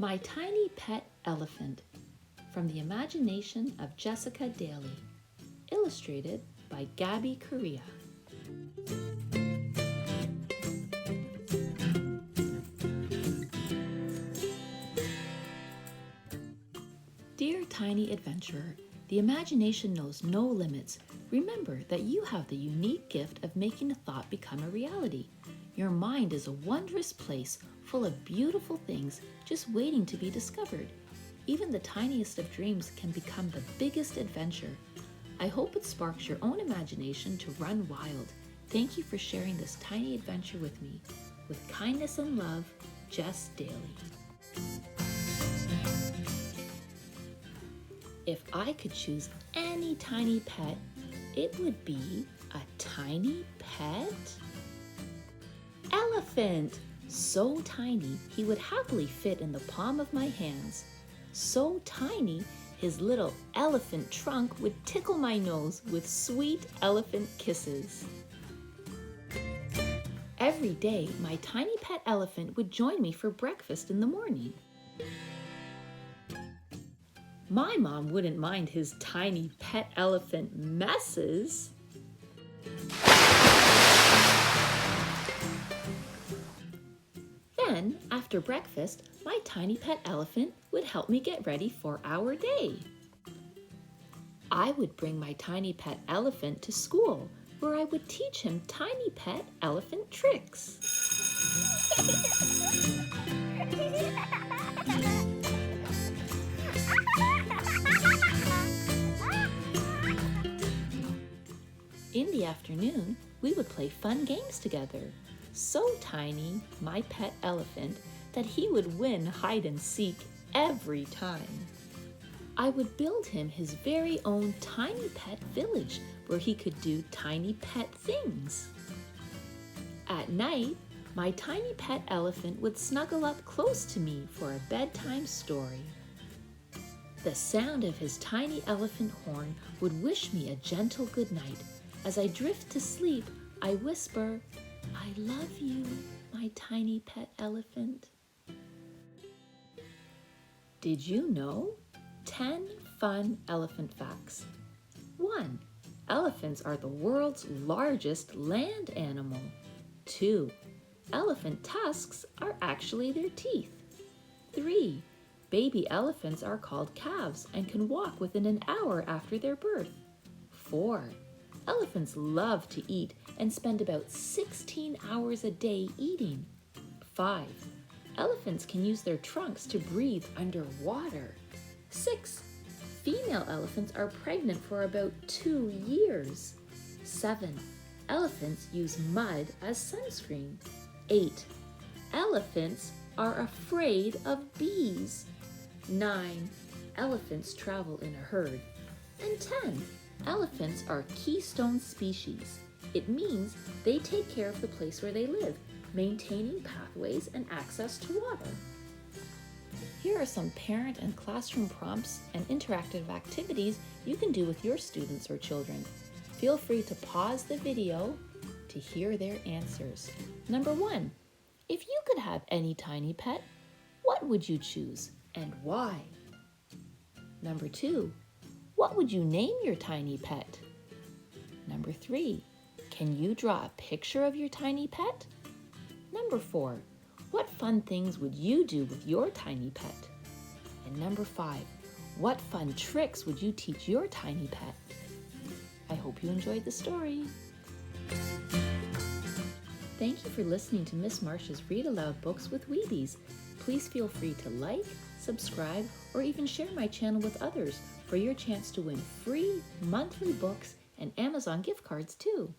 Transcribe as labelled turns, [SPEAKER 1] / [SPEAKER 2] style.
[SPEAKER 1] My Tiny Pet Elephant, from the imagination of Jessica Dailey, illustrated by Gabby Correia. Dear tiny adventurer, the imagination knows no limits. Remember that you have the unique gift of making a thought become a reality. Your mind is a wondrous place full of beautiful things just waiting to be discovered. Even the tiniest of dreams can become the biggest adventure. I hope it sparks your own imagination to run wild. Thank you for sharing this tiny adventure with me. With kindness and love, Jess Dailey. If I could choose any tiny pet, it would be a tiny pet elephant. So tiny, he would happily fit in the palm of my hands. So tiny, his little elephant trunk would tickle my nose with sweet elephant kisses. Every day, my tiny pet elephant would join me for breakfast in the morning. My mom wouldn't mind his tiny pet elephant messes. Then, after breakfast, my tiny pet elephant would help me get ready for our day. I would bring my tiny pet elephant to school, where I would teach him tiny pet elephant tricks. In the afternoon, we would play fun games together. So tiny, my pet elephant, that he would win hide and seek every time. I would build him his very own tiny pet village where he could do tiny pet things. At night, my tiny pet elephant would snuggle up close to me for a bedtime story. The sound of his tiny elephant horn would wish me a gentle good night. As I drift to sleep, I whisper, "I love you, my tiny pet elephant." Did you know? 10 fun elephant facts. 1. Elephants are the world's largest land animal. 2. Elephant tusks are actually their teeth. 3. Baby elephants are called calves and can walk within an hour after their birth. 4. Elephants love to eat and spend about 16 hours a day eating. 5. Elephants can use their trunks to breathe underwater. 6. Female elephants are pregnant for about 2 years. 7. Elephants use mud as sunscreen. 8. Elephants are afraid of bees. 9. Elephants travel in a herd. And 10. Elephants are keystone species. It means they take care of the place where they live, maintaining pathways and access to water. Here are some parent and classroom prompts and interactive activities you can do with your students or children. Feel free to pause the video to hear their answers. Number 1, if you could have any tiny pet, what would you choose and why? Number 2, what would you name your tiny pet? Number 3, can you draw a picture of your tiny pet? Number 4, what fun things would you do with your tiny pet? And number 5, what fun tricks would you teach your tiny pet? I hope you enjoyed the story. Thank you for listening to Miss Marcia's Read Aloud Books with Weebies. Please feel free to like, subscribe, or even share my channel with others for your chance to win free monthly books and Amazon gift cards too.